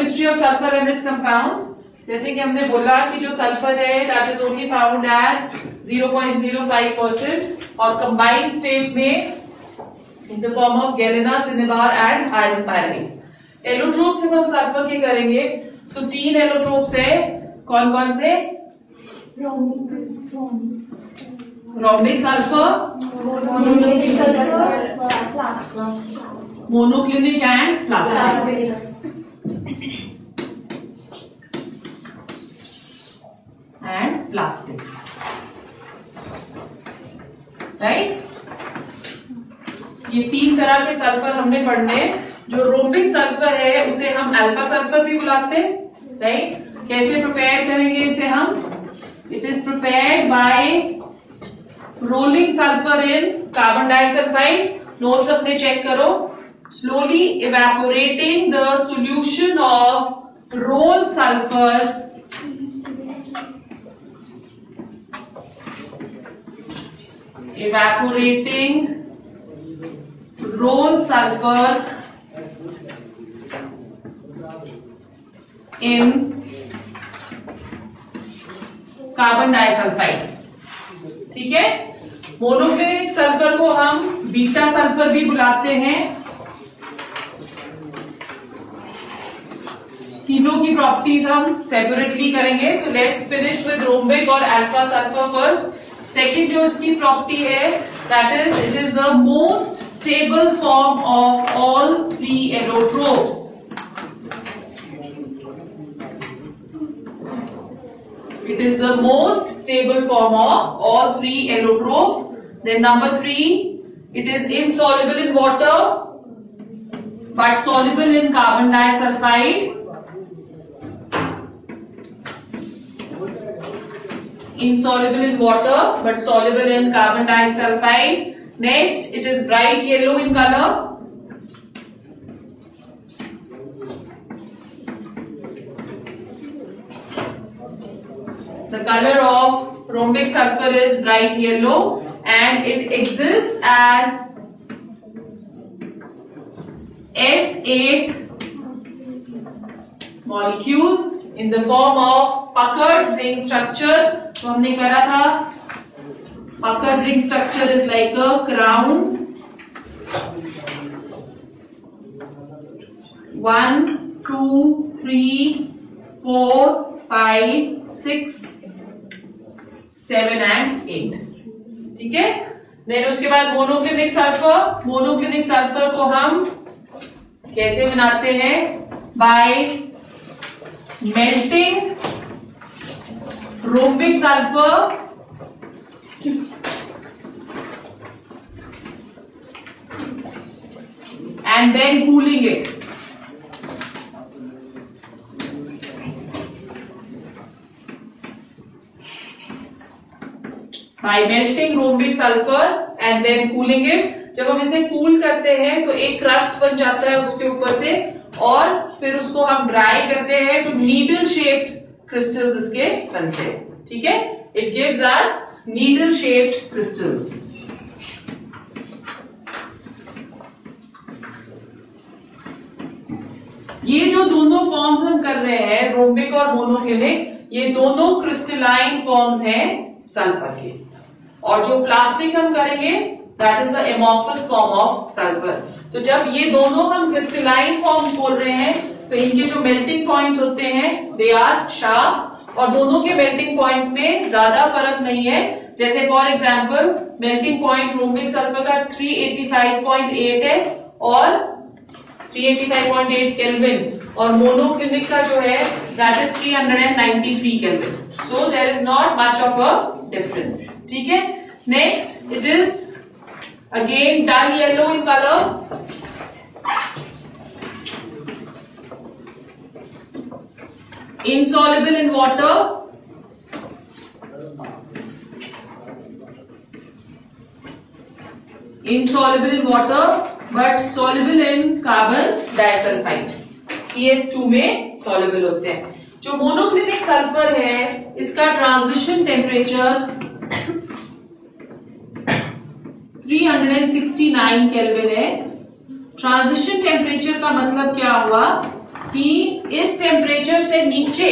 Chemistry of sulphur and its compounds, जैसे कि हमने बोला कि जो सल्फर है that is only found as 0.05% और कंबाइंड स्टेज में in the form of galena, cinnabar and iron pyrites. Allotropes जब हम सल्फर के करेंगे तो 3 एलोट्रोप्स है, कौन कौन से? Rhombic sulphur, monoclinic and plastic. Right, ये 3 तरह के सल्फर हमने पढ़ने। जो रोम्बिक सल्फर है उसे हम अल्फा सल्फर भी बुलाते हैं, राइट। कैसे प्रिपेयर करेंगे इसे हम? It is prepared by rolling sulphur in carbon disulphide. Notes अपने चेक करो। Slowly evaporating the solution of roll sulphur evaporating roll sulfur in carbon disulphide. ठीक है, मोनोक्लिनिक सल्फर को हम बीटा सल्फर भी बुलाते हैं। तीनों की प्रॉपर्टीज हम सेपरेटली करेंगे। तो लेट्स फिनिश विद रोम्बिक और अल्फा सल्फर फर्स्ट। सेकेंड जो इसकी प्रॉपर्टी है that is it is the most stable form of all 3 allotropes. It is the most stable form of all 3 allotropes. Then number 3, it is insoluble in water but soluble in carbon disulfide. Insoluble in water but soluble in carbon disulfide. Next, it is bright yellow in color. The color of rhombic sulfur is bright yellow and it exists as S8 molecules in the form of puckered ring structure. तो हमने करा था puckered ring structure is like a crown. 1, 2, 3, 4, 5, 6, 7 and 8। ठीक है, then उसके बाद monoclinic sulphur. Monoclinic sulphur को हम कैसे बनाते हैं? Bye melting rhombic sulphur and then cooling it. By melting rhombic sulfur and then cooling it. जब हम इसे कूल करते हैं तो एक क्रस्ट बन जाता है उसके ऊपर से और फिर उसको हम ड्राई करते हैं तो नीडल शेप्ड क्रिस्टल्स इसके बनते हैं। ठीक है, it gives us needle shaped crystals. ये जो दोनों फॉर्म्स हम कर रहे हैं रोम्बिक और मोनोक्लिनिक, ये दोनों क्रिस्टलाइन फॉर्म्स हैं सल्फर के। और जो प्लास्टिक हम करेंगे that is the amorphous form of sulphur. तो जब ये दोनों हम क्रिस्टलाइन फॉर्म्स बोल रहे हैं तो इनके जो मेल्टिंग पॉइंट्स होते हैं दे आर शार्प और दोनों के मेल्टिंग पॉइंट्स में ज्यादा फर्क नहीं है। जैसे for example melting point rhombic sulphur का 385.8 है और 385.8 केल्विन और मोनोक्लिनिक का जो है that is 393 kelvin. So there is not much of a difference. ठीक है, next it is again dull yellow in colour. Insoluble in water, insoluble in water but soluble in carbon disulfide, CS2 में soluble होते हैं। जो monoclinic sulphur है इसका transition temperature 369 kelvin है। Transition temperature का मतलब क्या हुआ कि इस टेम्परेचर से नीचे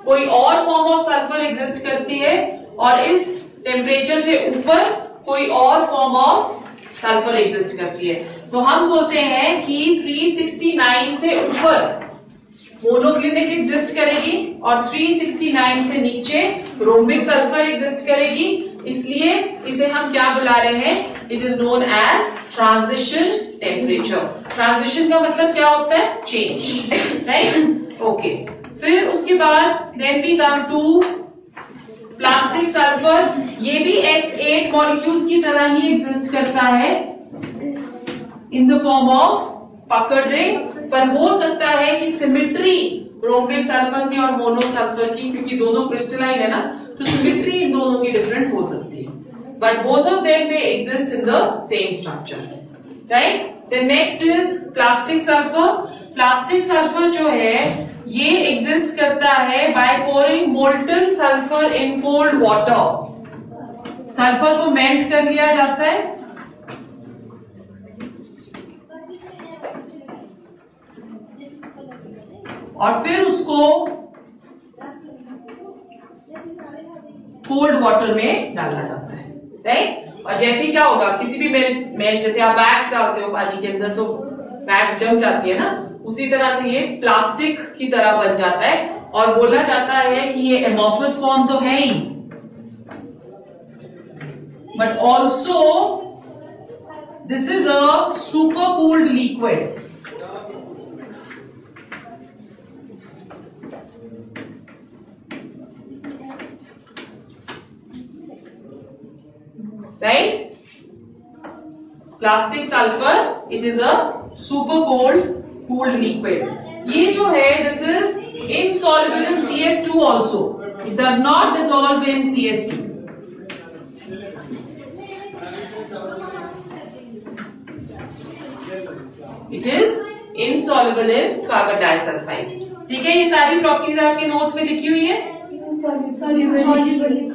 कोई और फॉर्म ऑफ सल्फर एग्जिस्ट करती है और इस टेम्परेचर से ऊपर कोई और फॉर्म ऑफ सल्फर एग्जिस्ट करती है। तो हम बोलते हैं कि 369 से ऊपर मोनोक्लिनिक एग्जिस्ट करेगी और 369 से नीचे रोम्बिक सल्फर एग्जिस्ट करेगी, इसलिए इसे हम क्या बुला रहे हैं, it is known as transition temperature. Transition का मतलब क्या होता है, चेंज, राइट। ओके, फिर उसके बाद then we come to plastic sulphur. ये भी S8 मॉलिक्यूल्स की तरह ही एग्जिस्ट करता है इन द फॉर्म ऑफ पकड़ रिंग, पर हो सकता है कि सिमेट्री रोम्बिक सल्फर की और मोनो सल्फर की, क्योंकि दोनों क्रिस्टलाइन है ना, तो सिमेट्री इन दोनों की डिफरेंट हो सकती है, but both of them may exist in the same structure, right. Then next is plastic sulphur. Plastic sulphur जो है ये एग्जिस्ट करता है by pouring molten sulphur in cold water. Sulphur को मेल्ट कर लिया जाता है और फिर उसको कोल्ड वाटर में डाला जाता है, राइट। और जैसे क्या होगा, किसी भी मेल्ट जैसे आप बैग्स डालते हो पानी के अंदर तो बैग्स जम जाती है ना, उसी तरह से ये प्लास्टिक की तरह बन जाता है और बोला जाता है कि ये एमॉर्फस फॉर्म तो है ही, but also this is a super cooled liquid. Right? Plastic sulfur, it is a super cooled liquid. ये जो है, this is insoluble in CS2 also. It does not dissolve in CS2. It is insoluble in carbon disulfide. ठीक है, ये सारी properties आपके notes में लिखी हुई है।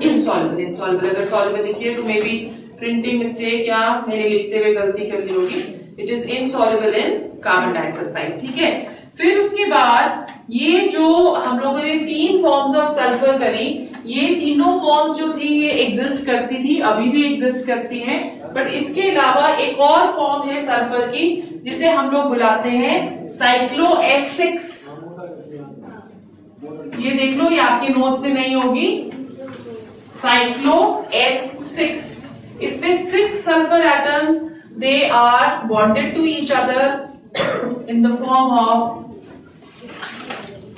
इनसॉल्युबल अगर सॉल्युबल लिखिए तो मे बी प्रिंटिंग मिस्टेक या मेरे लिखते हुए गलती कर ली होगी। It is insoluble in carbon disulphide, ठीक है। फिर उसके बाद ये जो हम लोगों ने 3 फॉर्म्स ऑफ सल्फर करी, ये तीनों फॉर्म्स जो थी ये एग्जिस्ट करती थी, अभी भी एग्जिस्ट करती हैं, बट इसके अलावा एक और फॉर्म है सल्फर की जिसे हम लोग बुलाते हैं साइक्लो S6। ये देख लो, ये आपके नोट्स में नहीं होगी, साइक्लो S6। इसमें 6 sulphur atoms, they are bonded to each other in the form of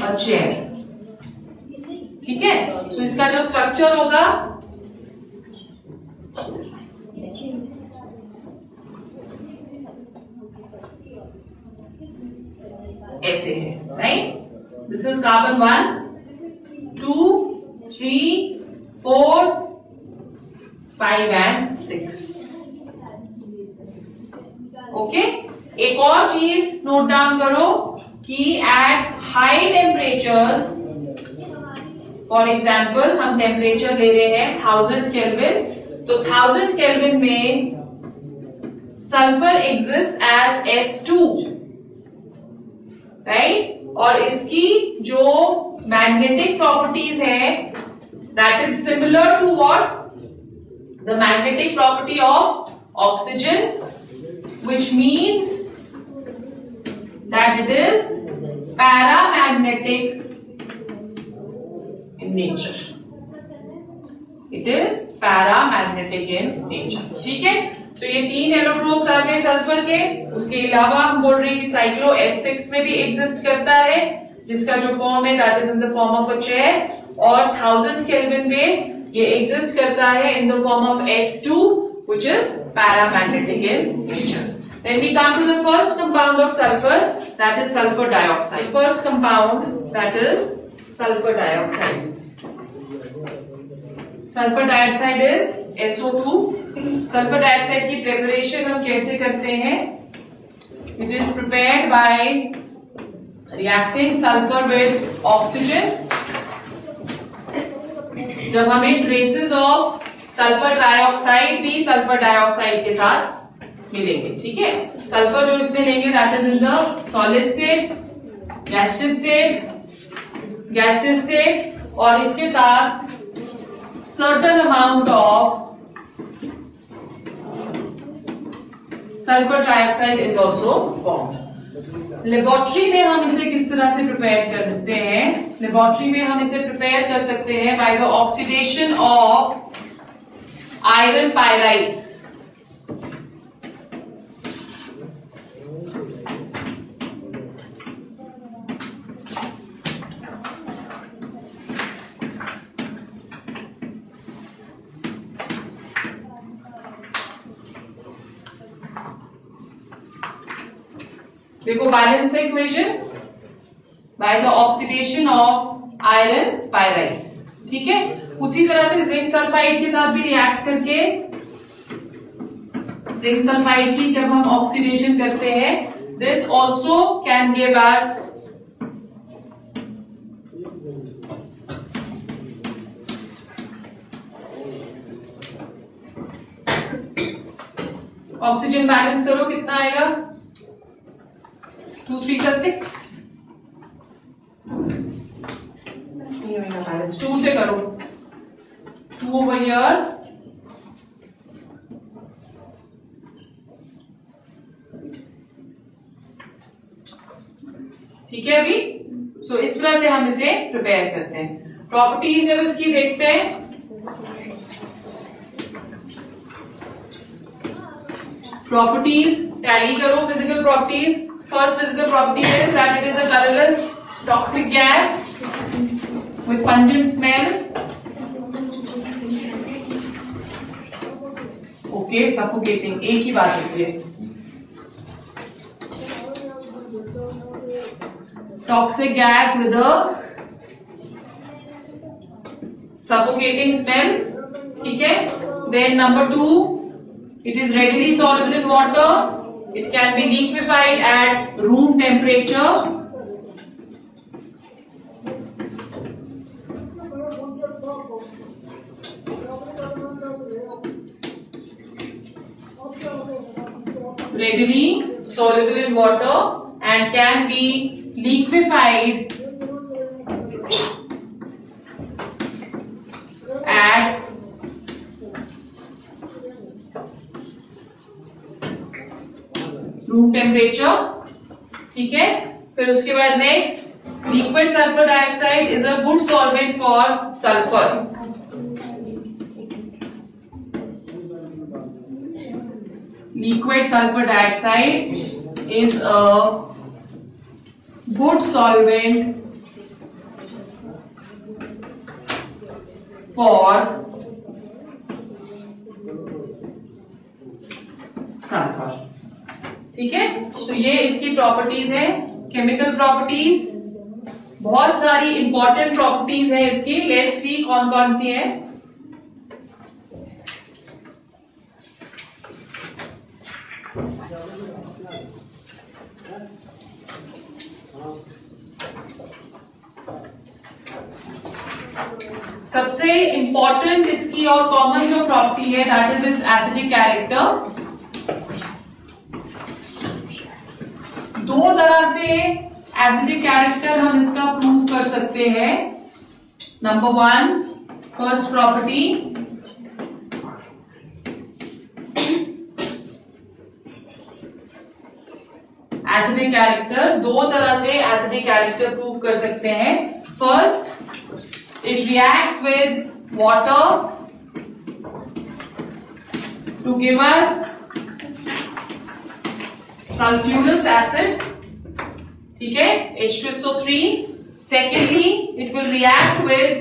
a chair, ठीक है। तो इसका जो स्ट्रक्चर होगा ऐसे है, right. This is carbon 1 2 3 4 5 and 6। Okay, एक और चीज नोट डाउन करो कि at high temperatures, for example हम टेम्परेचर ले रहे हैं 1000 केल्विन, तो 1000 केल्विन में sulphur exist as S2, right. और इसकी जो मैग्नेटिक प्रॉपर्टीज है that is similar to what, the magnetic property of oxygen, which means that it is paramagnetic in nature. It is paramagnetic in nature, ठीक है। तो ये 3 allotropes आ गए sulphur के। उसके अलावा हम बोल रहे हैं कि साइक्लो S6 में भी एग्जिस्ट करता है, जिसका जो फॉर्म है that is in the form of a chair, और 1000 केल्विन में ये एग्जिस्ट करता है इन the form of S2 which is paramagnetic in nature. Then we come to the first compound of sulfur, that is sulfur dioxide. First compound, that is sulfur dioxide. Sulfur dioxide is SO2. Sulfur dioxide की preparation हम कैसे करते हैं? It is prepared by reacting sulfur with oxygen. जब हमें traces of sulphur dioxide भी sulphur dioxide के साथ मिलेंगे, ठीक है। सल्फर जो इसमें लेंगे that is in the solid state, gaseous state और इसके साथ certain amount of sulphur trioxide is also formed. Laboratory में हम इसे किस तरह से प्रिपेयर करते हैं? लेबोरेटरी में हम इसे प्रिपेयर कर सकते हैं by the oxidation of iron pyrites. देखो balance equation by the oxidation of iron pyrites, ठीक है। उसी तरह से जिंक सल्फाइड के साथ भी रिएक्ट करके जिंक सल्फाइड की जब हम ऑक्सीडेशन करते हैं, this also can give us oxygen balance करो कितना आएगा? 2 3 6 बैलेंस 2 से करो 2 ओवर हियर, ठीक है। अभी सो इस तरह से हम इसे प्रिपेयर करते हैं। प्रॉपर्टीज जब इसकी देखते हैं, प्रॉपर्टीज टैली करो। Physical properties, first physical property is that it is a colorless toxic gas with pungent smell. Okay, suffocating, एक ही बात होती है। Toxic gas with a suffocating smell, ठीक है। Then number 2, it is readily soluble in water. It can be liquefied at room temperature. Readily soluble in water and can be liquefied at room temperature, ठीक है। फिर उसके बाद next, liquid sulphur dioxide is a good solvent for sulphur. Liquid sulphur dioxide is a good solvent for sulphur, ठीक है। तो ये इसकी प्रॉपर्टीज है। केमिकल प्रॉपर्टीज, बहुत सारी इंपॉर्टेंट प्रॉपर्टीज है इसकी। लेट्स सी कौन कौन सी है। सबसे इंपॉर्टेंट इसकी और कॉमन जो प्रॉपर्टी है that is it's acidic character. दो तरह से एसिडिक कैरेक्टर हम इसका प्रूव कर सकते हैं। Number 1, first property, acidic character. दो तरह से एसिडिक कैरेक्टर प्रूव कर सकते हैं। First, it reacts with water to give us sulfurous acid, ठीक है, H2SO3. Secondly, it will react with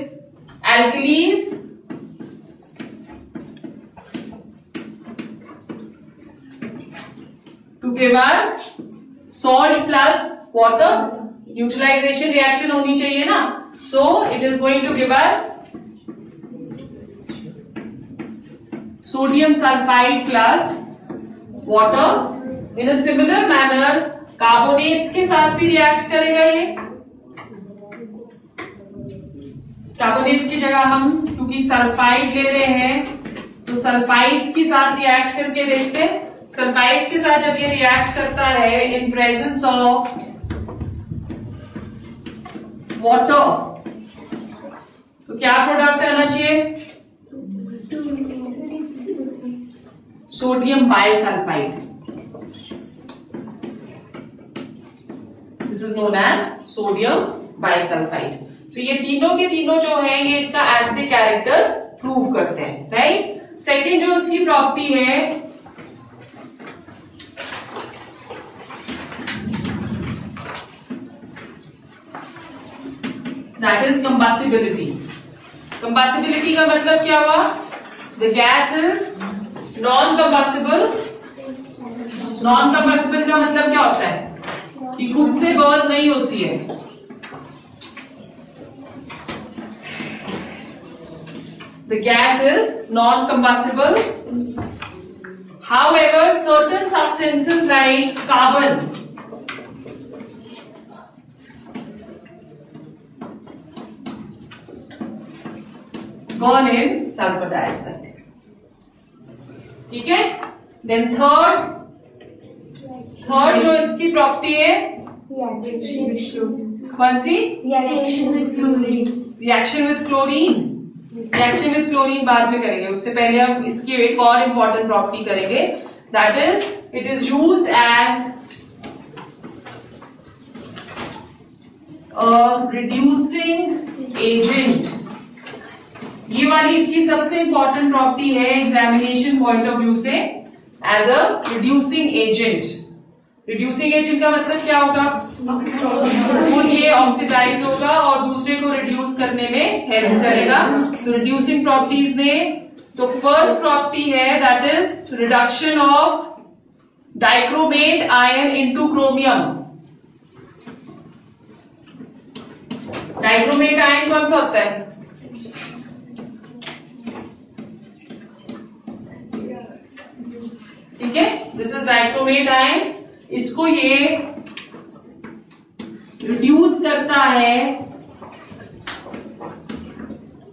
alkalis to give us salt plus water. Neutralisation reaction होनी चाहिए ना, so it is going to give us sodium sulfide plus water. In a similar manner, carbonates के साथ भी react करेगा ये। Carbonates की जगह हम क्योंकि सल्फाइड ले रहे हैं तो सल्फाइड्स के साथ रिएक्ट करके देखते हैं। सल्फाइड्स के साथ जब ये रिएक्ट करता है इन प्रेजेंस ऑफ वाटर, तो क्या प्रोडक्ट आना चाहिए? Sodium bisulphide. This is known as sodium bisulphide. तो ये तीनों के तीनों जो है ये इसका एसिडिक कैरेक्टर प्रूव करते हैं, राइट. सेकेंड जो इसकी प्रॉपर्टी है दैट इज कंबस्टिबिलिटी. कंबस्टिबिलिटी का मतलब क्या हुआ? The gas is non combustible. Non combustible का मतलब क्या होता है? कि खुद से बर्न नहीं होती है. The gas is non-combustible. However, certain substances like carbon burn in sulfur dioxide. ठीक है. Then third जो इसकी प्रॉपर्टी है कौन सी? Reaction with chlorine. Reaction with chlorine. Reaction with chlorine बाद में करेंगे, उससे पहले हम इसकी एक और इंपॉर्टेंट प्रॉपर्टी करेंगे. That is it is used as reducing agent. ये वाली इसकी सबसे इंपॉर्टेंट प्रॉपर्टी है एग्जामिनेशन पॉइंट ऑफ व्यू से, as a reducing agent. Reducing agent का मतलब क्या होगा? खुद ये ऑक्सीडाइज होगा और दूसरे को रिड्यूस करने में हेल्प करेगा. तो रिड्यूसिंग प्रॉपर्टीज में तो फर्स्ट प्रॉपर्टी है that is reduction of dichromate ion into chromium. Dichromate ion कौन सा होता है? ठीक है, दिस इज डाइक्रोमेट आयन. इसको ये रिड्यूस करता है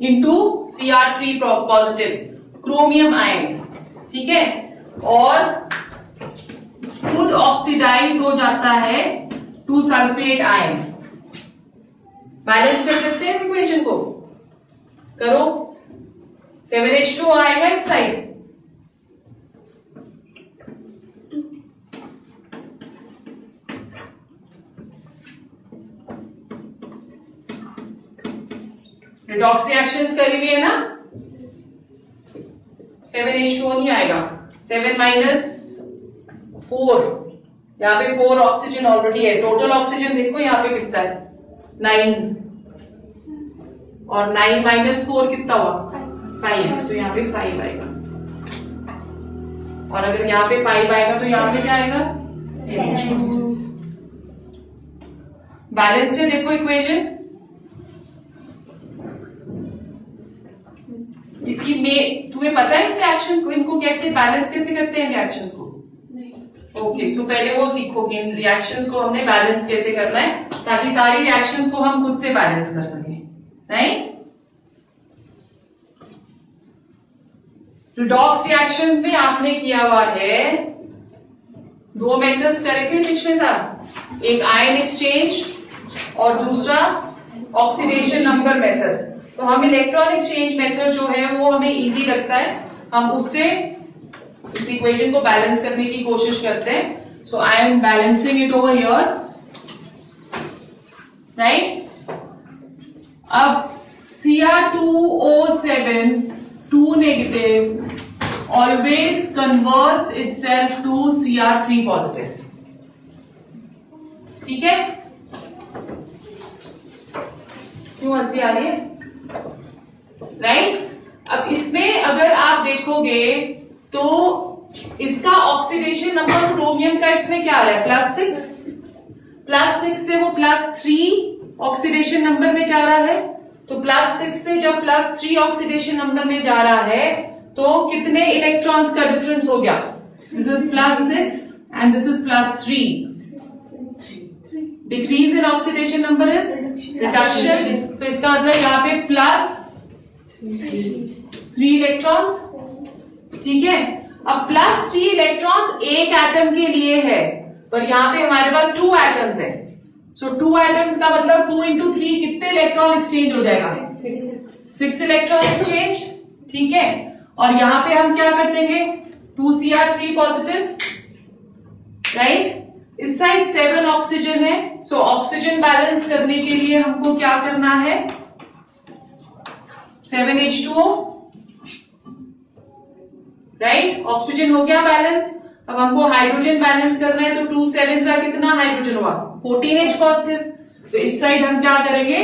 into Cr3 positive chromium ion. ठीक है, और खुद ऑक्सीडाइज हो जाता है टू सल्फेट आयन. बैलेंस कर सकते हैं इस इक्वेशन को? करो. 7H2 आएगा इस साइड. रिडॉक्स रिएक्शंस करी हुई है ना. 7H2 नहीं आएगा. 7 माइनस 4, यहाँ पे 4 ऑक्सीजन ऑलरेडी है. टोटल ऑक्सीजन देखो यहाँ पे कितना है? 9. और 9 माइनस 4 कितना हुआ? 5. तो यहाँ पे 5 आएगा. और अगर यहाँ पे 5 आएगा तो यहाँ पे क्या आएगा? बैलेंस्ड है. देखो इक्वेशन इसकी में तुम्हें पता है इस रिएक्शंस को, इनको कैसे बैलेंस कैसे करते हैं रिएक्शंस को? ओके, सो पहले वो सीखोगे इन रिएक्शंस को हमने बैलेंस कैसे करना है, ताकि सारी रिएक्शंस को हम खुद से बैलेंस कर सकें, राइट. रिडॉक्स रिएक्शंस में आपने किया हुआ है 2 मेथड्स करे थे पिछले साल. एक आयन एक्सचेंज और दूसरा ऑक्सीडेशन नंबर मेथड. तो हम इलेक्ट्रॉन एक्सचेंज मेथड जो है वो हमें इजी लगता है, हम उससे इस इक्वेशन को बैलेंस करने की कोशिश करते हैं. So I am balancing it over here, right. अब Cr2O7 2 negative always converts itself to Cr3 positive. ठीक है, क्यों हंसी आ रही है? राइट. अब इसमें अगर आप देखोगे तो इसका ऑक्सीडेशन नंबर क्रोमियम का इसमें क्या है? +6. +6 से वो +3 ऑक्सीडेशन नंबर में जा रहा है. तो +6 से जब +3 ऑक्सीडेशन नंबर में जा रहा है तो कितने इलेक्ट्रॉन्स का डिफरेंस हो गया? This is +6 and this is +3. Decrease in oxidation number is reduction. तो इसका मतलब यहाँ पे +3 इलेक्ट्रॉन्स. ठीक है, अब +3 इलेक्ट्रॉन्स एक एटम के लिए है, पर यहाँ पे हमारे पास 2 एटम्स है. सो 2 एटम्स का मतलब 2 into 3 कितने इलेक्ट्रॉन एक्सचेंज हो जाएगा? 6 इलेक्ट्रॉन एक्सचेंज, ठीक है। और यहां पे हम क्या कर देंगे? 2Cr3 positive, right. इस साइड 7 ऑक्सीजन है, सो ऑक्सीजन बैलेंस करने के लिए हमको क्या करना है? 7H2O, right. ऑक्सीजन हो गया बैलेंस। अब हमको हाइड्रोजन बैलेंस करना है, तो 2 7 का कितना हाइड्रोजन हुआ? 14H positive. तो इस साइड हम क्या करेंगे?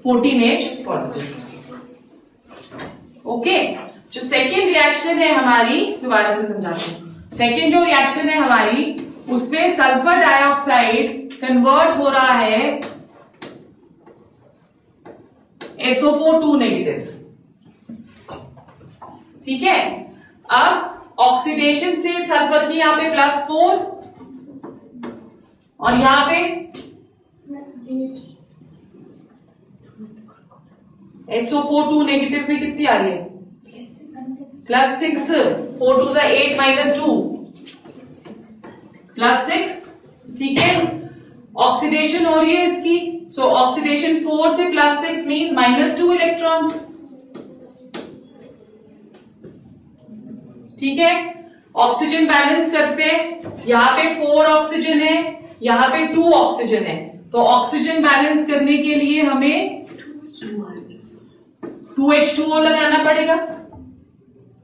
14H positive, okay. जो सेकेंड रिएक्शन है हमारी, दोबारा से समझाती हूं। सेकेंड जो रिएक्शन है हमारी, उसमें सल्फर डाइऑक्साइड कन्वर्ट हो रहा है SO4 नेगेटिव, ठीक है। अब ऑक्सीडेशन स्टेट सल्फर की यहां पे +4 और यहां पे SO4 नेगेटिव में कितनी आ रही है? +6, 4 2 8 -2 +6, ठीक है। ऑक्सीडेशन हो रही है इसकी, सो ऑक्सीडेशन 4 से +6 मीन्स -2 इलेक्ट्रॉन्स, ठीक है। ऑक्सीजन बैलेंस करते हैं, यहां पे 4 ऑक्सीजन है, यहां पे 2 ऑक्सीजन है, तो ऑक्सीजन बैलेंस करने के लिए हमें 2H2O लगाना पड़ेगा।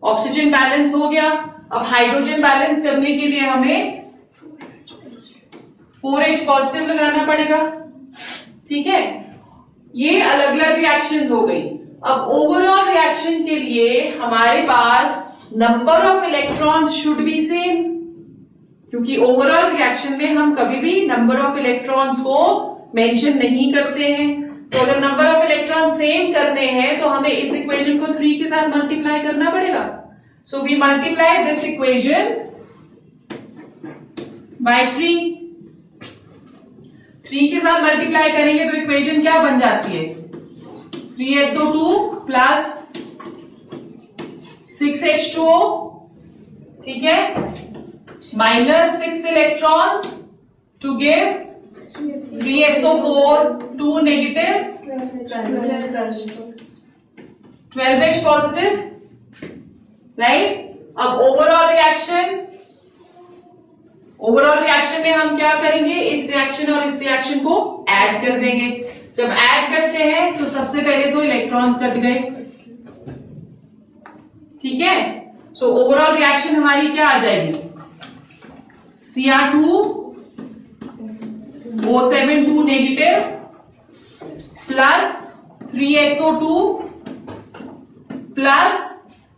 ऑक्सीजन बैलेंस हो गया। अब हाइड्रोजन बैलेंस करने के लिए हमें 4H पॉजिटिव लगाना पड़ेगा, ठीक है। ये अलग अलग रिएक्शंस हो गई। अब ओवरऑल रिएक्शन के लिए हमारे पास number of electrons should be same, क्योंकि ओवरऑल रिएक्शन में हम कभी भी नंबर ऑफ इलेक्ट्रॉन्स को मेंशन नहीं करते हैं। तो अगर नंबर ऑफ इलेक्ट्रॉन सेम करने हैं तो हमें इस इक्वेशन को 3 के साथ मल्टीप्लाई करना पड़ेगा। So we multiply this equation by 3 के साथ मल्टीप्लाई करेंगे तो इक्वेशन क्या बन जाती है? 3SO2 प्लस 6H2O, ठीक है, -6 electrons to give 3SO4 2 negative 12H positive, right. अब ओवरऑल रिएक्शन में हम क्या करेंगे? इस रिएक्शन और इस रिएक्शन को ऐड कर देंगे। जब ऐड करते हैं तो सबसे पहले तो इलेक्ट्रॉन्स कट गए, ठीक है। सो ओवरऑल रिएक्शन हमारी क्या आ जाएगी? Cr2 O7 2 negative plus 3SO2 plus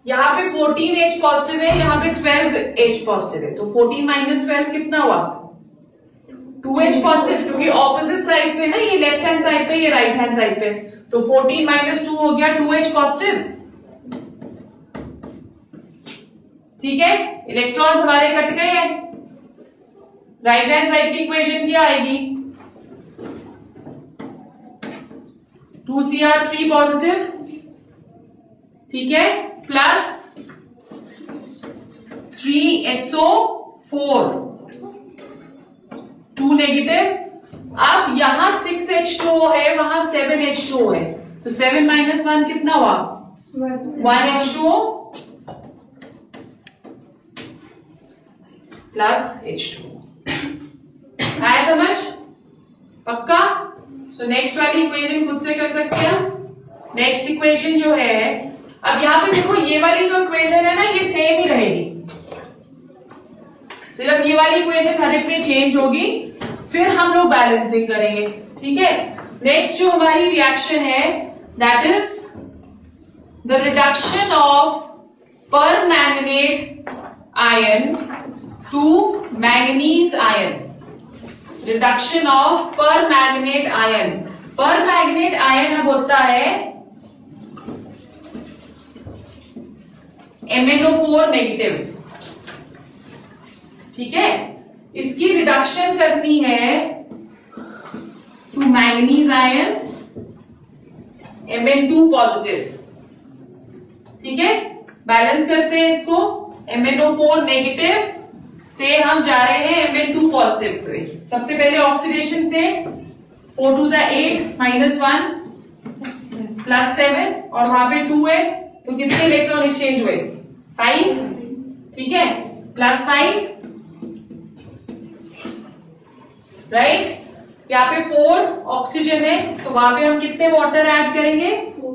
यहां पे 14H पॉजिटिव है, यहां पे 12H पॉजिटिव है, तो 14 - 12 कितना हुआ? 2H पॉजिटिव, क्योंकि ऑपोजिट साइड्स में ना, ये लेफ्ट हैंड साइड पे, ये राइट हैंड साइड पे, तो 14 - 2 हो गया 2H पॉजिटिव, ठीक है। इलेक्ट्रॉन्स हमारे कट गए हैं। राइट हैंड साइड की इक्वेशन क्या आएगी? 2Cr3 पॉजिटिव, ठीक है, प्लस 3SO4 2 नेगेटिव। अब यहां 6H2O है, वहां 7H2O है, तो 7 - 1 कितना हुआ? 1H2O plus H2O। आया समझ? पक्का? सो नेक्स्ट वाली इक्वेशन खुद से कर सकते हैं। नेक्स्ट इक्वेशन जो है, अब यहां पे देखो, ये वाली जो इक्वेशन है ना, ये सेम ही रहेगी, सिर्फ ये वाली इक्वेशन हर एक में चेंज होगी, फिर हम लोग बैलेंसिंग करेंगे, ठीक है। नेक्स्ट जो हमारी रिएक्शन है, that is the reduction of permanganate ion to manganese ion. Reduction of permanganate ion. Permanganate ion अब होता है MnO4 नेगेटिव, ठीक है। इसकी रिडक्शन करनी है to manganese ion Mn2 positive, ठीक है। बैलेंस करते हैं इसको, MnO4 नेगेटिव से हम जा रहे हैं Mn2 पॉजिटिव पे। सबसे पहले ऑक्सीडेशन स्टेट 4 2 8 -1 +7 और वहां पे 2 है, तो कितने इलेक्ट्रॉन एक्सचेंज हुए? 5, ठीक है, +5, राइट। यहाँ पे 4 ऑक्सीजन है, तो वहां पे हम कितने वाटर ऐड करेंगे? 4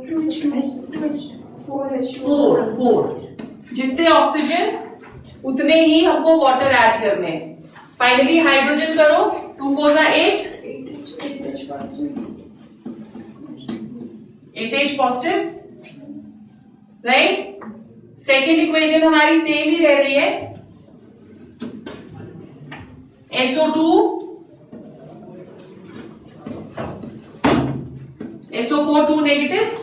जितने ऑक्सीजन उतने ही हमको वाटर ऐड करने हैं। फाइनली हाइड्रोजन करो, 2 4 8 8H positive, right. Second equation हमारी सेम ही रह रही है, SO2 SO4 2 नेगेटिव।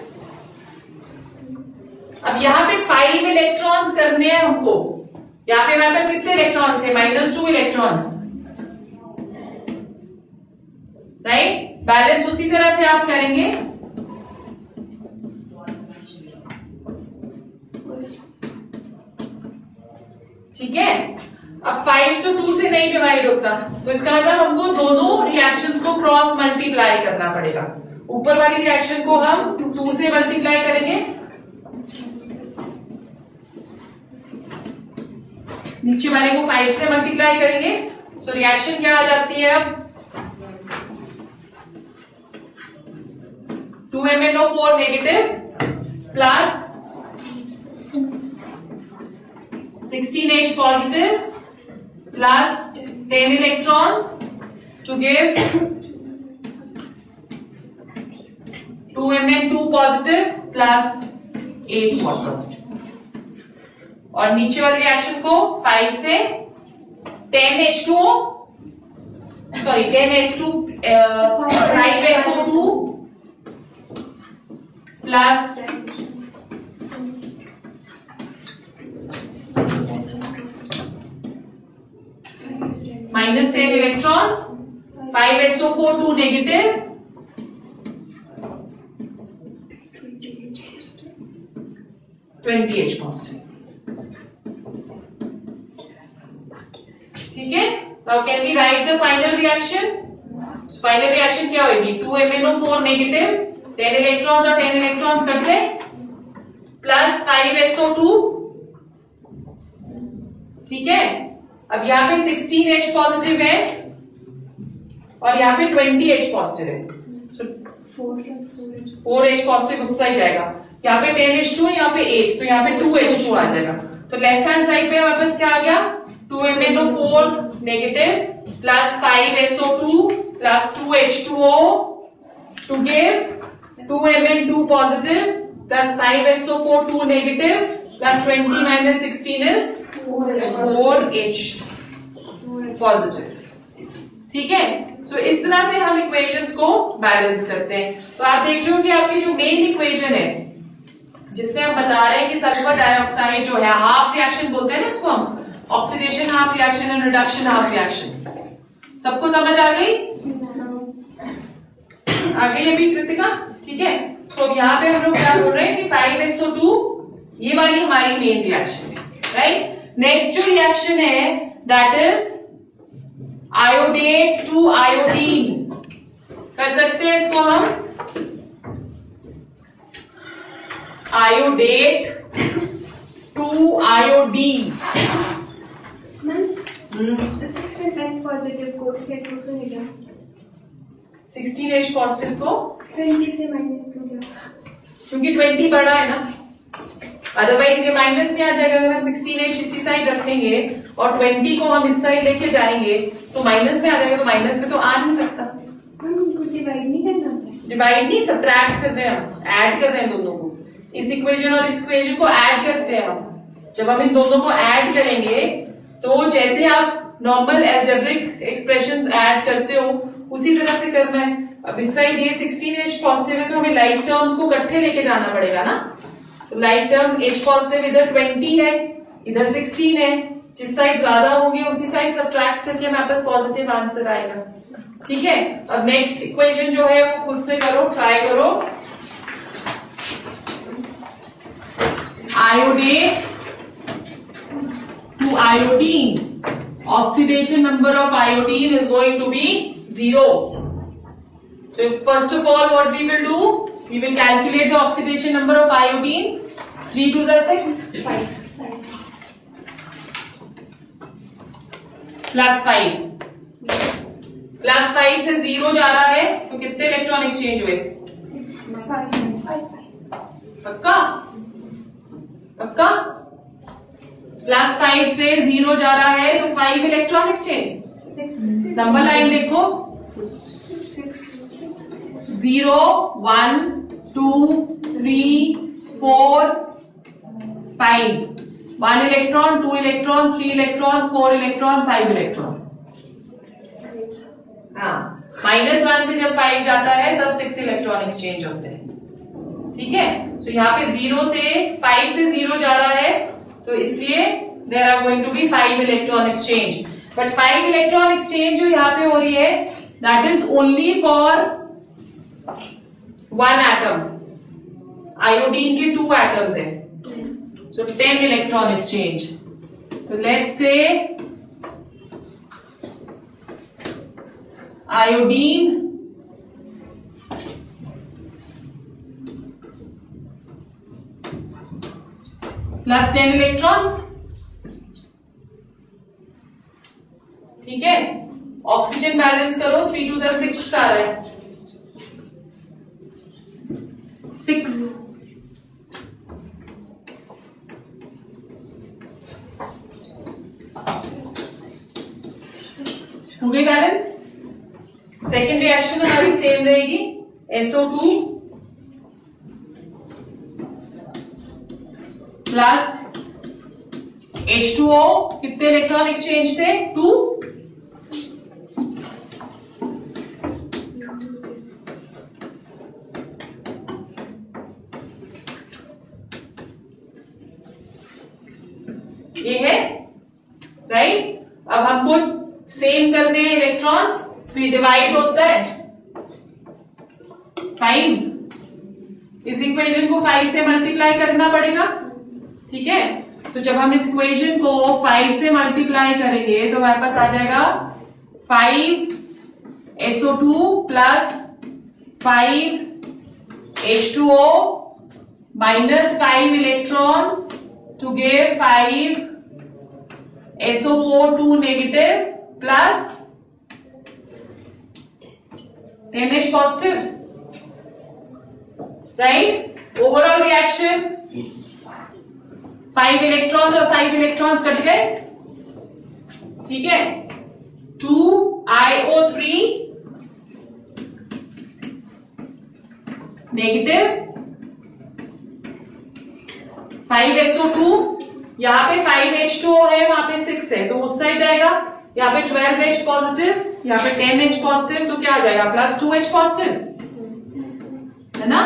अब यहां पे 5 इलेक्ट्रॉन्स करने हैं हमको। यहां पे हमारे पास कितने इलेक्ट्रॉन्स थे? -2 इलेक्ट्रॉन्स, राइट। बैलेंस उसी तरह से आप करेंगे, ठीक है। अब 5 तो 2 से नहीं डिवाइड होता, तो इसका मतलब हमको दोनों रिएक्शंस को क्रॉस मल्टीप्लाई करना पड़ेगा। ऊपर वाली रिएक्शन को हम 2 से मल्टीप्लाई करेंगे, नीचे वाले को 5 से मल्टीप्लाई करेंगे, सो रिएक्शन क्या आ जाती है? अब 2MnO4 negative plus 16H positive plus 10 electrons to give 2Mn2 positive plus 8 water। और नीचे वाले रिएक्शन को 5 से 10H2O, sorry 10H2 5SO2 plus -10 electrons, 5SO4 2 negative, 20H positive, ठीक है। Now can we write the final reaction? So final reaction क्या होगी? 2MnO4 negative, 10 electrons और 10 electrons कट गए, प्लस 5SO2, ठीक है। अब यहाँ पे 16H पॉजिटिव है और यहाँ पे 20H पॉजिटिव है, so 4H पॉजिटिव उस साइड जाएगा। यहाँ पे 10H2 यहाँ पे 8, तो यहाँ पे 2H2 आ जाएगा। तो लेफ्ट हैंड साइड पे वापस क्या आ गया? 2MnO4 negative plus 5SO2 plus 2H2O give गिव 2Mn2 positive plus 5SO4 2 negative plus 20 minus 16 is 4H positive, ठीक है। सो इस तरह से हम इक्वेशंस को बैलेंस करते हैं। तो आप देख रहे हो कि आपकी जो मेन इक्वेशन है जिसमें हम बता रहे हैं कि सल्फर डाइऑक्साइड जो है हाफ रिएक्शन बोलते हैं ना इसको हम, ऑक्सीडेशन हाफ रिएक्शन और रिडक्शन हाफ रिएक्शन। सबको समझ आ गई? आ गई अभी कृतिका, ठीक है। सो यहाँ पे हम लोग क्या बोल रहे हैं कि 5SO2 ये वाली हमारी मेन रिएक्शन है, राइट। नेक्स्ट जो रिएक्शन है that is iodate to iodine. कर सकते हैं इसको हम iodate to iodine. 16H positive को 20 से -2 क्योंकि 20 बड़ा है ना, अदरवाइज ये माइनस में आ जाएगा। अगर हम 16H इसी साइड रखेंगे और 20 को हम इस साइड लेके जाएंगे तो माइनस में आ जाएगा, तो माइनस में तो आ नहीं सकता। डिवाइड नहीं करना, डिवाइड नहीं, सब्ट्रैक्ट कर रहे हैं हम, ऐड कर रहे हैं दोनों को। इस इक्वेशन और इस इक्वेशन को ऐड करते हैं हम। जब हम इन दोनों को ऐड करेंगे तो जैसे आप नॉर्मल एल्जेब्रिक एक्सप्रेशंस ऐड करते हो उसी तरह से करना है। अब इस साइड ये 16H पॉजिटिव है तो हमें लाइक टर्म्स को इकट्ठे लेके जाना पड़ेगा ना। तो लाइक टर्म्स H पॉजिटिव इधर 20 है, इधर 16 है, जिस साइड ज्यादा होंगे उसी साइड सब्ट्रैक्ट करके हमारे पास पॉजिटिव आंसर आएगा, ठीक है। अब नेक्स्ट इक्वेशन जो है वो खुद से करो, ट्राई करो। Iodate to iodine oxidation number of iodine is going to be 0. So first of all, what we will do, we will calculate the oxidation number of iodine. 3 2s are 6, 5. plus 5. Plus 5 से 0 जा रहा है तो कितने electron exchange हुए? 5. पक्का पक्का? Plus 5 से 0 जा रहा है तो 5 इलेक्ट्रॉन एक्सचेंज। नंबर लाइन देखो, 0 1 2 3 4 5, 1 electron, 2 electron, 3 electron, 4 electron, 5 electron. हाँ, -1 से जब 5 जाता है तब 6 इलेक्ट्रॉन एक्सचेंज होते हैं। ठीक है, सो यहाँ पे 0 से 5 से 0 जा रहा है तो इसलिए there are going to be 5 electron exchange. But 5 electron exchange जो यहाँ पे हो रही है that is only for 1 atom. Iodine के 2 एटम्स है, सो 10 इलेक्ट्रॉन एक्सचेंज। तो let's say iodine plus 10 electrons. ठीक है, ऑक्सीजन बैलेंस करो, 3 2 6 आ रहा है, 6। हो गई बैलेंस। सेकेंड रिएक्शन हमारी सेम रहेगी, SO2 प्लस H2O। कितने इलेक्ट्रॉन एक्सचेंज थे? 2। ये है राइट। अब हमको सेम करने हैं इलेक्ट्रॉन्स, तो ये डिवाइड होता है 5। इस इक्वेशन को 5 से मल्टीप्लाई करना पड़ेगा। ठीक है, सो जब हम इस इक्वेशन को 5 से मल्टीप्लाई करेंगे तो हमारे पास आ जाएगा 5 SO2 plus 5 H2O minus 5 electrons to give 5 SO4 2 negative plus 10H positive. Right, overall reaction 5 electron और 5 इलेक्ट्रॉन्स कट गए। ठीक है, 2IO3 नेगेटिव, 5SO2, यहां पे 5H2O है, वहां पे 6 है तो उस साइड जाएगा। यहाँ पे 12H पॉजिटिव, यहाँ पे 10H पॉजिटिव, तो क्या आ जाएगा? प्लस 2H पॉजिटिव है ना।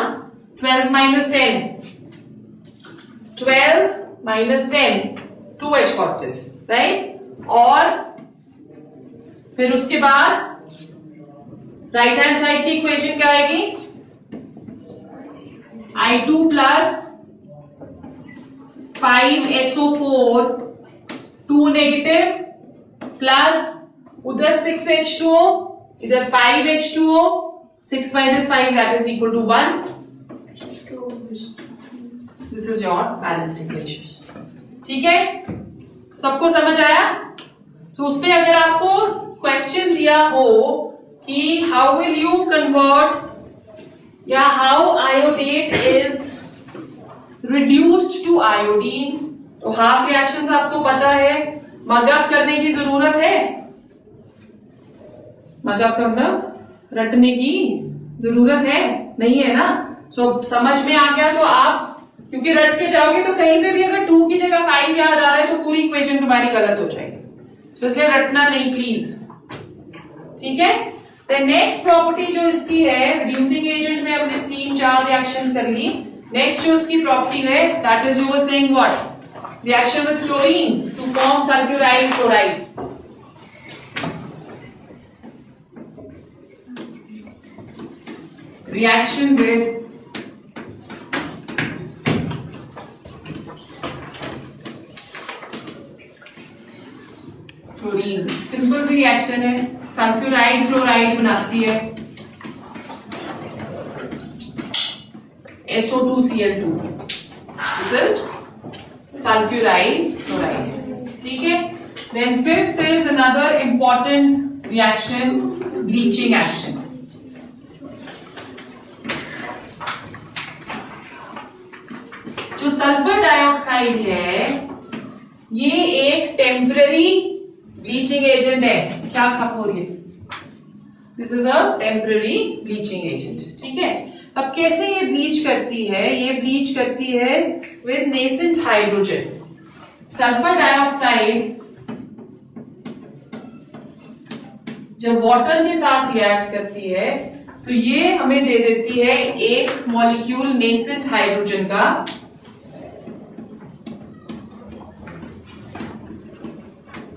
12 minus 10, 12 minus 10, 2H positive, right. और फिर उसके बाद राइट हैंड साइड की इक्वेशन क्या आएगी? I2 plus 5SO4 2 negative plus उधर 6H2O, इधर 5H2O, 6 minus 5 that is equal to 1. This is your balanced equation. ठीक है, सबको समझ आया? तो उसपे अगर आपको क्वेश्चन दिया हो कि हाउ विल यू कन्वर्ट या how iodate is reduced to iodine, तो हाफ रिएक्शंस आपको पता है, मगअप करने की जरूरत है? मगअप का मतलब रटने की जरूरत है? नहीं है ना। सो समझ में आ गया तो आप, क्योंकि रट के जाओगे तो कहीं पे भी अगर 2 की जगह 5 याद आ रहा है तो पूरी इक्वेशन तुम्हारी गलत हो जाएगी। तो इसलिए रटना नहीं प्लीज। ठीक है, द नेक्स्ट प्रॉपर्टी जो इसकी है, रिड्यूसिंग एजेंट में हमने 3-4 रिएक्शंस कर ली। नेक्स्ट जो इसकी प्रॉपर्टी है that is you were saying what? Reaction with chlorine to form sulfuride chloride. Reaction with chlorine chlorine, simple सी रिएक्शन है, सल्फ्यूराइड क्लोराइड बनाती है SO2Cl2, दिस इज सल्फ्यूराइड क्लोराइड, ठीक है। Then fifth is another important reaction, bleaching action. जो sulphur dioxide है ये एक टेम्पररी ब्लीचिंग एजेंट है। क्या खप हो रही है? This is a temporary bleaching agent, ठीक है। अब कैसे ये ब्लीच करती है? ये ब्लीच करती है with nascent hydrogen. Sulphur dioxide जब वाटर के साथ रिएक्ट करती है तो ये हमें दे देती है एक मॉलिक्यूल नेसेंट हाइड्रोजन का।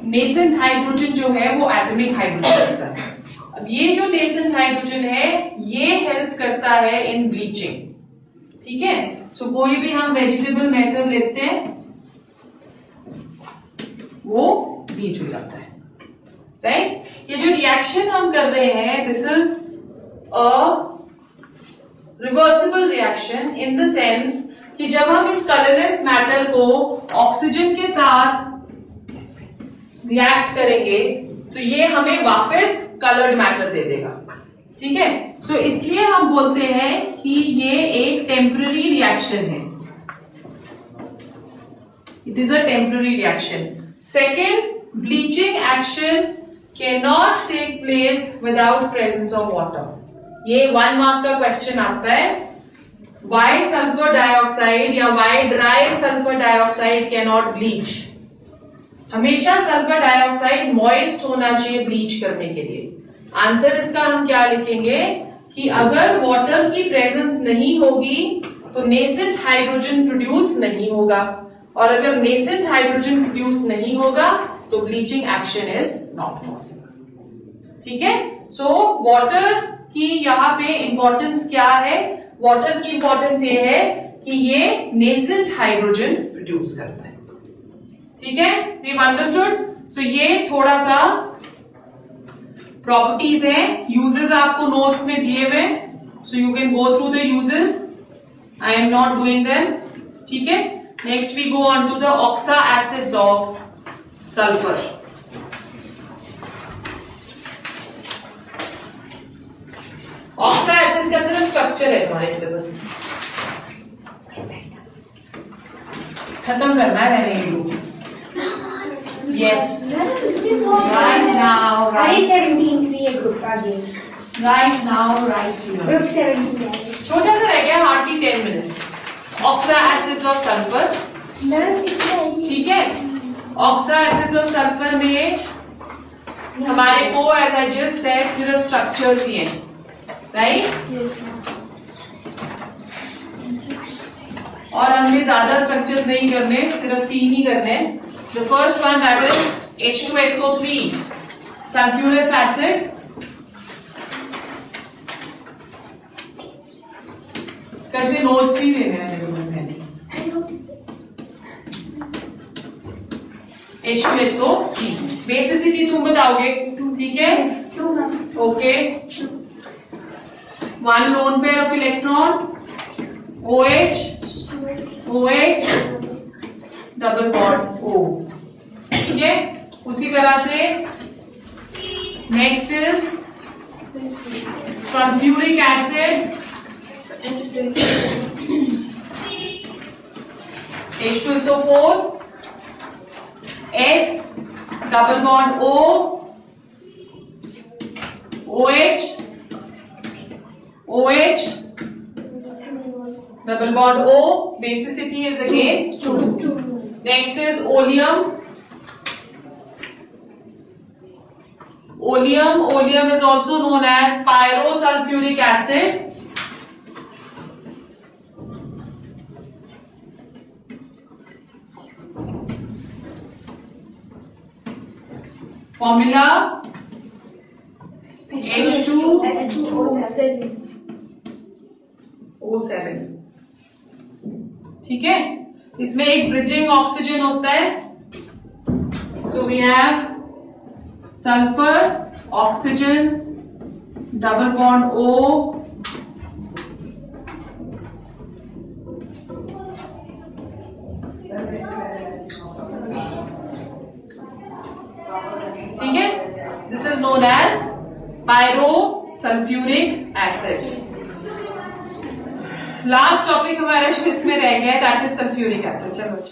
नेसेंट हाइड्रोजन जो है वो एटॉमिक हाइड्रोजन होता है। अब ये जो नेसेंट हाइड्रोजन है ये हेल्प करता है इन ब्लीचिंग, ठीक है। सो कोई भी हम वेजिटेबल मैटर लेते हैं वो ब्लीच हो जाता है, राइट। ये जो रिएक्शन हम कर रहे हैं this is a reversible reaction in the sense कि जब हम इस कलरलेस मैटर को ऑक्सीजन के साथ रिएक्ट करेंगे तो ये हमें वापस कलर्ड मैटर दे देगा, ठीक है। सो इसलिए हम बोलते हैं कि ये एक टेम्पररी रिएक्शन है, it is a temporary reaction. Second, bleaching action can not take place without presence of water. ये 1 मार्क का क्वेश्चन आता है, वाई सल्फर डाइऑक्साइड या why dry sulphur dioxide can not bleach. हमेशा सल्फर डाइऑक्साइड मॉइस्ट होना चाहिए bleach करने के लिए। आंसर इसका हम क्या लिखेंगे कि अगर वाटर की प्रेजेंस नहीं होगी तो नेसेंट हाइड्रोजन प्रोड्यूस नहीं होगा, और अगर नेसेंट हाइड्रोजन प्रोड्यूस नहीं होगा तो bleaching action is not possible, ठीक है। सो वाटर की यहाँ पे इंपॉर्टेंस क्या है? वाटर की इंपॉर्टेंस ये है कि ये नेसेंट हाइड्रोजन प्रोड्यूस करता है, ठीक है। We understood. सो ये थोड़ा सा प्रॉपर्टीज है, यूजेस आपको नोट्स में दिए हुए, so you can go through the uses, I am not doing them, ठीक है। Next we go on to the oxo acids of sulphur. Oxo acids का सिर्फ स्ट्रक्चर है तुम्हारे सिलेबस में, खत्म करना है मैंने। Yes. Right now, right. 17 group again. Right now, right here. Group 17. छोटा सा रह गया, hardly 10 minutes. Oxa acids of sulfur. ठीक है। Oxa acids of sulfur में हमारे को as I just said सिर्फ structures ही हैं, right? और हमने ज्यादा structures नहीं करने, सिर्फ 3 ही करने। The first one, that is H2SO3, sulfurous acid. कल से नोट्स भी देने हैं मेरे को पहले। H2SO3, बेसिसिटी तुम बताओगे, ठीक है? Okay. 1 lone pair of electron, OH, OH, double bond O, ठीक है। उसी तरह से next is sulphuric acid, H2SO4, S, double bond O, OH, OH, double bond O, basicity is again 2. Next is oleum. Oleum is also known as pyrosulfuric acid. Formula H2O7, ठीक है। इसमें एक bridging oxygen होता है, so we have sulphur, oxygen, double bond O, ठीक है, this is known as pyrosulphuric acid. Last topic हमारे इसमें रह गया, दैट इज सल्फ्यूरिक एसिड। चलो